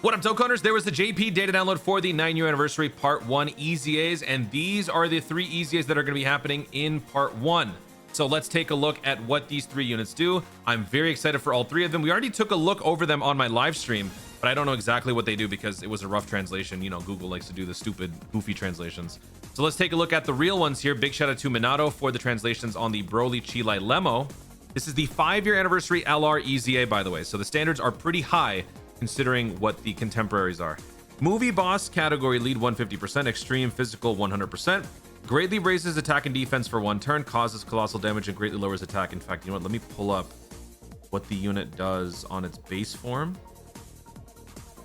What up, Dokkaners? There was the JP data download for the 9-year anniversary Part 1 EZAs, and these are the 3 EZAs that are going to be happening in Part 1. So let's take a look at what these 3 units do. I'm very excited for all 3 of them. We already took a look over them on my live stream, but I don't know exactly what they do because it was a rough translation. You know, Google likes to do the stupid, goofy translations. So let's take a look at the real ones here. Big shout out to Minato for the translations on the BROLY CHEELAI LEMO. This is the 5-year anniversary LR EZA, by the way. So the standards are pretty high considering what the contemporaries are. Movie boss category lead 150%, extreme physical 100%, greatly raises attack and defense for 1 turn, causes colossal damage, and greatly lowers attack. In fact, you know what, let me pull up what the unit does on its base form.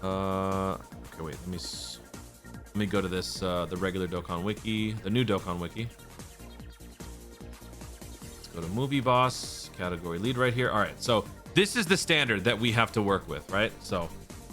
Okay, wait, let me go to this the regular Dokkan Wiki, the new Dokkan Wiki. Let's go to movie boss category lead right here. All right, so this is the standard that we have to work with, right? So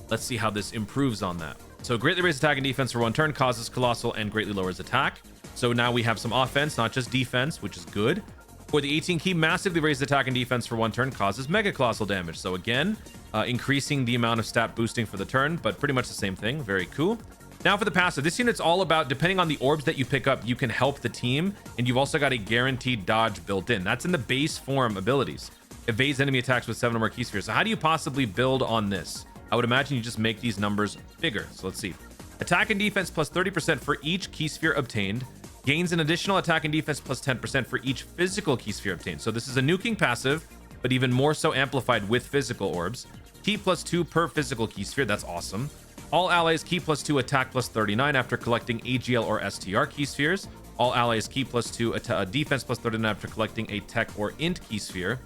let's see how this improves on that. So greatly raises attack and defense for 1 turn, causes colossal, and greatly lowers attack. So now we have some offense, not just defense, which is good. For the 18 key, massively raises attack and defense for 1 turn, causes mega colossal damage. So again, increasing the amount of stat boosting for the turn, but pretty much the same thing. Very cool. Now for the passive, this unit's all about, depending on the orbs that you pick up, you can help the team, and you've also got a guaranteed dodge built in. That's in the base form abilities. Evades enemy attacks with 7 or more key spheres. So how do you possibly build on this? I would imagine you just make these numbers bigger. So let's see. Attack and defense plus 30% for each key sphere obtained. Gains an additional attack and defense plus 10% for each physical key sphere obtained. So this is a nuking passive, but even more so amplified with physical orbs. Key plus 2 per physical key sphere. That's awesome. All allies key plus 2 attack plus 39 after collecting AGL or STR key spheres. All allies key plus 2 defense plus 39 after collecting a tech or int key sphere.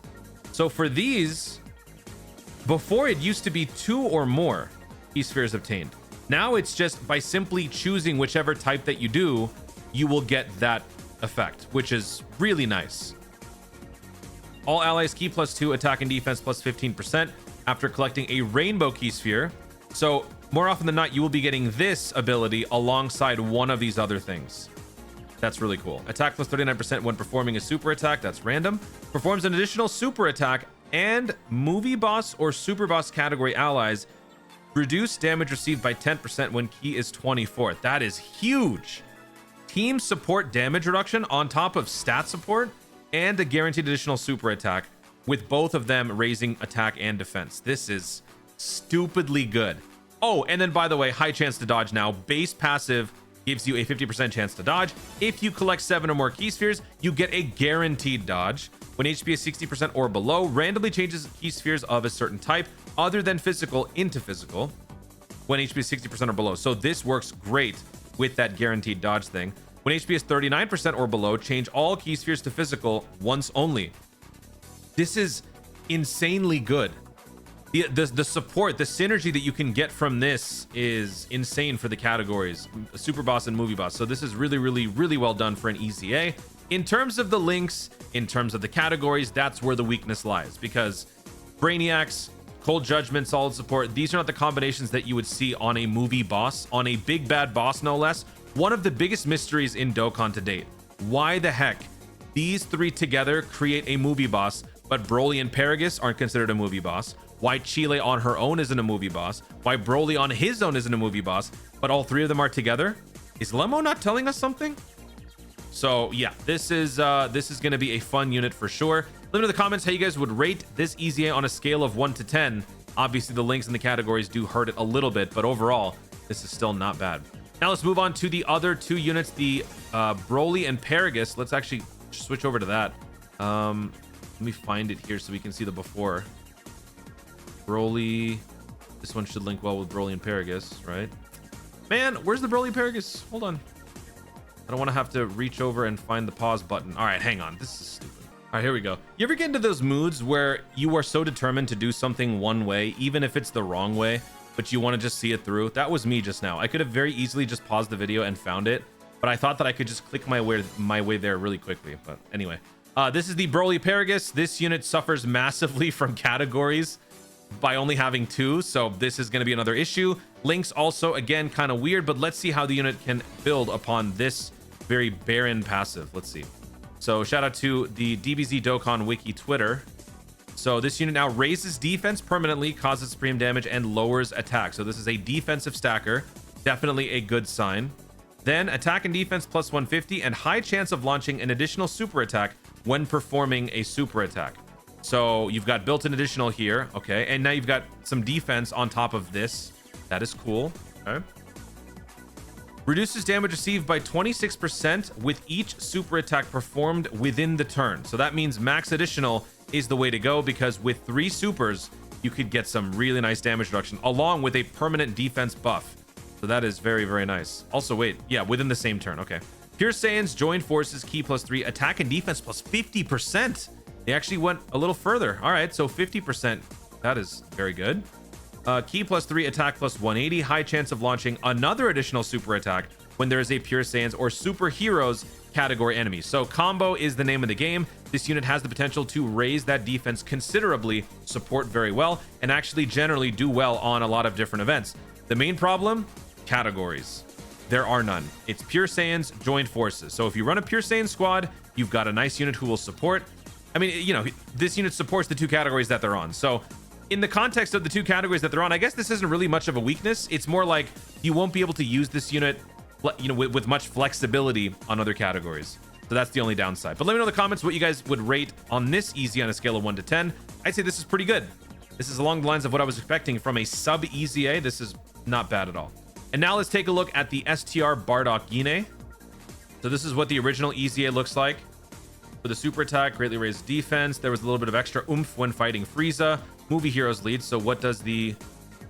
So for these, before it used to be 2 or more key spheres obtained. Now it's just by simply choosing whichever type that you do, you will get that effect, which is really nice. All allies key plus 2 attack and defense plus 15% after collecting a rainbow key sphere. So more often than not, you will be getting this ability alongside one of these other things. That's really cool. Attack plus 39% when performing a super attack. That's random. Performs an additional super attack, and movie boss or super boss category allies reduce damage received by 10% when key is 24. That is huge. Team support damage reduction on top of stat support and a guaranteed additional super attack, with both of them raising attack and defense. This is stupidly good. Oh, and then by the way, high chance to dodge now. Base passive gives you a 50% chance to dodge. If you collect 7 or more key spheres, you get a guaranteed dodge. When HP is 60% or below, randomly changes key spheres of a certain type other than physical into physical when HP is 60% or below. So this works great with that guaranteed dodge thing. When HP is 39% or below, change all key spheres to physical once only. This is insanely good. The support, the synergy that you can get from this is insane for the categories, super boss and movie boss. So this is really, really, really well done for an EZA. In terms of the links, in terms of the categories, that's where the weakness lies, because Brainiacs, Cold Judgment, Solid Support, these are not the combinations that you would see on a movie boss, on a big bad boss, no less. One of the biggest mysteries in Dokkan to date. Why the heck these 3 together create a movie boss, but BROLY and Paragus aren't considered a movie boss? Why Chilai on her own isn't a movie boss? Why BROLY on his own isn't a movie boss, but all 3 of them are together? Is Lemo not telling us something? So yeah, this is going to be a fun unit for sure. Let me know in the comments how you guys would rate this EZA on a scale of 1 to 10. Obviously, the links in the categories do hurt it a little bit, but overall, this is still not bad. Now let's move on to the other 2 units, the BROLY and Paragus. Let's actually switch over to that. Let me find it here so we can see the before. BROLY. This one should link well with BROLY and Paragus, right? Man, where's the BROLY Paragus? Hold on. I don't want to have to reach over and find the pause button. All right, hang on. This is stupid. All right, here we go. You ever get into those moods where you are so determined to do something one way, even if it's the wrong way, but you want to just see it through? That was me just now. I could have very easily just paused the video and found it, but I thought that I could just click my way there really quickly. But anyway, this is the BROLY Paragus. This unit suffers massively from categories by only having 2, so this is going to be another issue. Links also, again, kind of weird, but let's see how the unit can build upon this very barren passive. Let's see. So shout out to the DBZ Dokkan Wiki Twitter. So this unit now raises defense permanently, causes supreme damage, and lowers attack. So this is a defensive stacker. Definitely a good sign. Then attack and defense plus 150 and high chance of launching an additional super attack when performing a super attack. So you've got built-in additional here. Okay. And now you've got some defense on top of this. That is cool. Okay. Reduces damage received by 26% with each super attack performed within the turn. So that means max additional is the way to go, because with 3 supers, you could get some really nice damage reduction along with a permanent defense buff. So that is very, very nice. Also, wait, yeah, within the same turn. Okay. Pure Saiyans joined forces, key plus 3, attack and defense plus 50%. They actually went a little further. All right, so 50%. That is very good. Key plus 3, attack plus 180, high chance of launching another additional super attack when there is a Pure Saiyans or Superheroes category enemy. So combo is the name of the game. This unit has the potential to raise that defense considerably, support very well, and actually generally do well on a lot of different events. The main problem, categories. There are none. It's Pure Saiyans joined forces. So if you run a Pure Saiyan squad, you've got a nice unit who will support. I mean, you know, this unit supports the 2 categories that they're on. So in the context of the 2 categories that they're on, I guess this isn't really much of a weakness. It's more like you won't be able to use this unit, you know, with much flexibility on other categories. So that's the only downside. But let me know in the comments what you guys would rate on this EZA on a scale of 1 to 10. I'd say this is pretty good. This is along the lines of what I was expecting from a sub EZA. This is not bad at all. And now let's take a look at the STR Bardock EZA. So this is what the original EZA looks like. For the super attack, greatly raised defense. There was a little bit of extra oomph when fighting Frieza. Movie Heroes lead. So what does the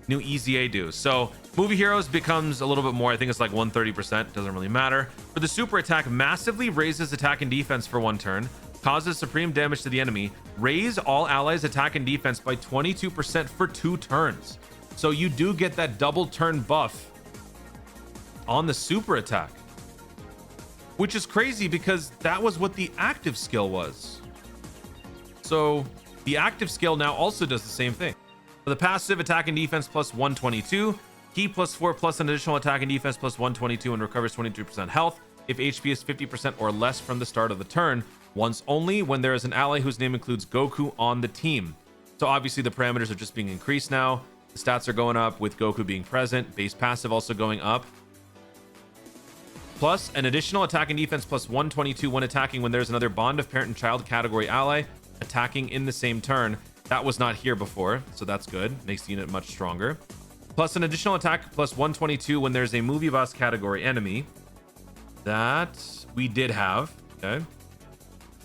new EZA do? So Movie Heroes becomes a little bit more. I think it's like 130%. Doesn't really matter. For the super attack, massively raises attack and defense for 1 turn. Causes supreme damage to the enemy. Raise all allies attack and defense by 22% for 2 turns. So you do get that double turn buff on the super attack, which is crazy because that was what the active skill was. So the active skill now also does the same thing. For the passive, attack and defense plus 122, key plus 4 plus an additional attack and defense plus 122 and recovers 22% health if HP is 50% or less from the start of the turn, once only when there is an ally whose name includes Goku on the team. So obviously the parameters are just being increased now. The stats are going up with Goku being present, base passive also going up. Plus an additional attack and defense plus 122 when attacking when there's another bond of parent and child category ally attacking in the same turn. That was not here before, so that's good. Makes the unit much stronger. Plus an additional attack plus 122 when there's a movie boss category enemy. That we did have. Okay.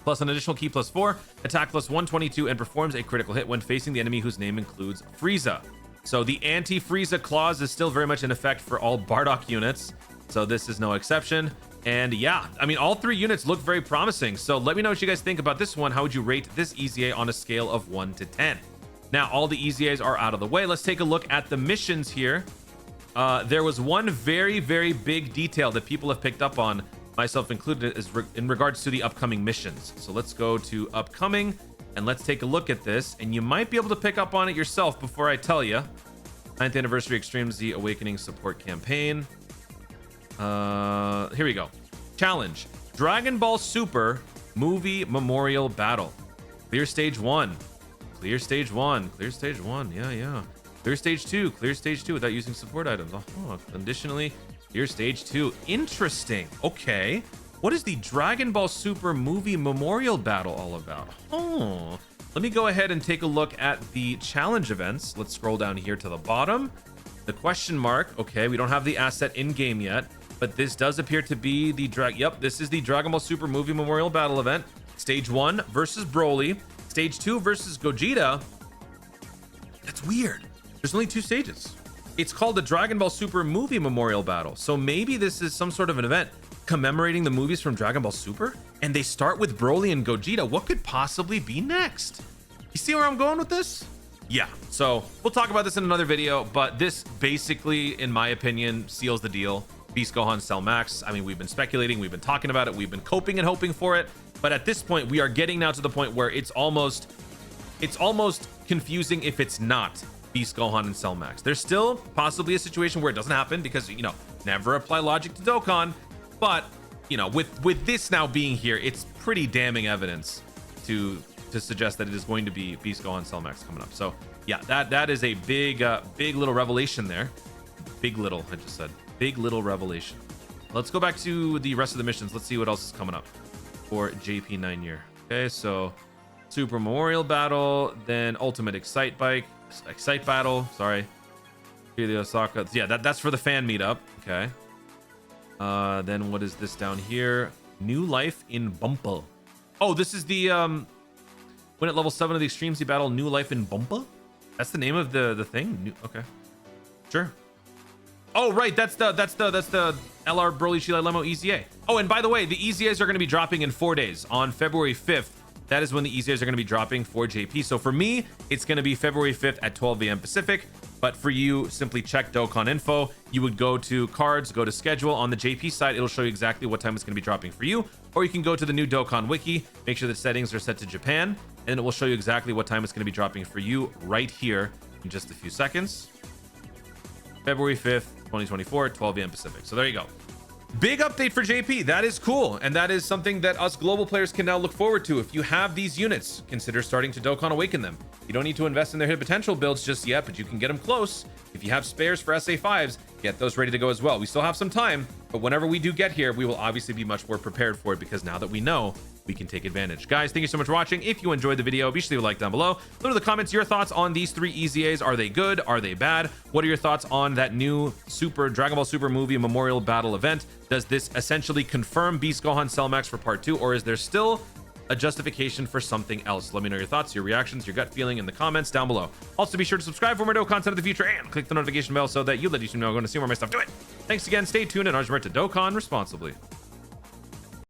Plus an additional key plus 4, attack plus 122, and performs a critical hit when facing the enemy whose name includes Frieza. So the anti-Frieza clause is still very much in effect for all Bardock units. So this is no exception. And yeah, I mean, all 3 units look very promising. So let me know what you guys think about this one. How would you rate this EZA on a scale of 1 to 10? Now, all the EZAs are out of the way. Let's take a look at the missions here. There was one very, very big detail that people have picked up on, myself included, is in regards to the upcoming missions. So let's go to upcoming and let's take a look at this. And you might be able to pick up on it yourself before I tell you. 9th Anniversary Extreme Z Awakening Support Campaign. Here we go. Challenge: Dragon Ball Super Movie Memorial Battle. Clear stage 1. Clear stage 1. Clear stage 1. Yeah. Clear stage 2. Clear stage 2 without using support items. Oh, conditionally clear stage 2. Interesting. Okay. What is the Dragon Ball Super Movie Memorial Battle all about? Oh, let me go ahead and take a look at the challenge events. Let's scroll down here to the bottom. The question mark. Okay, we don't have the asset in game yet, but this does appear to be the Yep, this is the Dragon Ball Super Movie Memorial Battle event. Stage 1 versus Broly. Stage 2 versus Gogeta. That's weird. There's only 2 stages. It's called the Dragon Ball Super Movie Memorial Battle. So maybe this is some sort of an event commemorating the movies from Dragon Ball Super, and they start with Broly and Gogeta. What could possibly be next? You see where I'm going with this? Yeah, so we'll talk about this in another video, but this basically, in my opinion, seals the deal. Beast Gohan, Cell Max. I mean, we've been speculating, we've been talking about it, we've been coping and hoping for it, but at this point, we are getting now to the point where it's almost confusing if it's not Beast Gohan and Cell Max. There's still possibly a situation where it doesn't happen because, you know, never apply logic to Dokkan, but, you know, with this now being here, it's pretty damning evidence to to suggest that it is going to be Beast Gohan Cell Max coming up. So yeah, that is a big little revelation there. Big little, I just said. Big little revelation. Let's go back to the rest of the missions. Let's see what else is coming up for JP9 year. Okay, so Super Memorial Battle, then Ultimate Excite Battle. Sorry, the Osaka. Yeah, that's for the fan meetup. Okay. Then what is this down here? New Life in Bumpa. Oh, this is the when at level 7 of the Extreme Z battle, New Life in Bumpa. That's the name of the thing. Okay, sure. Oh, right. That's the LR BROLY CHEELAI LEMO EZA. Oh, and by the way, the EZAs are going to be dropping in 4 days on February 5th. That is when the EZAs are going to be dropping for JP. So for me, it's going to be February 5th at 12 a.m. Pacific. But for you, simply check Dokkan Info. You would go to cards, go to schedule. On the JP side, it'll show you exactly what time it's going to be dropping for you. Or you can go to the new Dokkan Wiki, make sure the settings are set to Japan, and it will show you exactly what time it's going to be dropping for you right here in just a few seconds. February 5th, 2024, 12 a.m. Pacific. So there you go. Big update for JP. That is cool. And that is something that us global players can now look forward to. If you have these units, consider starting to Dokkan Awaken them. You don't need to invest in their hidden potential builds just yet, but you can get them close. If you have spares for SA5s, get those ready to go as well. We still have some time, but whenever we do get here, we will obviously be much more prepared for it because now that we know, we can take advantage. Guys, thank you so much for watching. If you enjoyed the video, be sure to leave a like down below. Leave in the comments your thoughts on these 3 EZAs. Are they good? Are they bad? What are your thoughts on that new Dragon Ball Super movie Memorial Battle event? Does this essentially confirm Beast Gohan Cell Max for part 2, or is there still a justification for something else? Let me know your thoughts, your reactions, your gut feeling in the comments down below. Also, be sure to subscribe for more dope content in the future and click the notification bell so that you let YouTube know I'm going to see more of my stuff. Do it. Thanks again. Stay tuned and remember to Dokkan responsibly.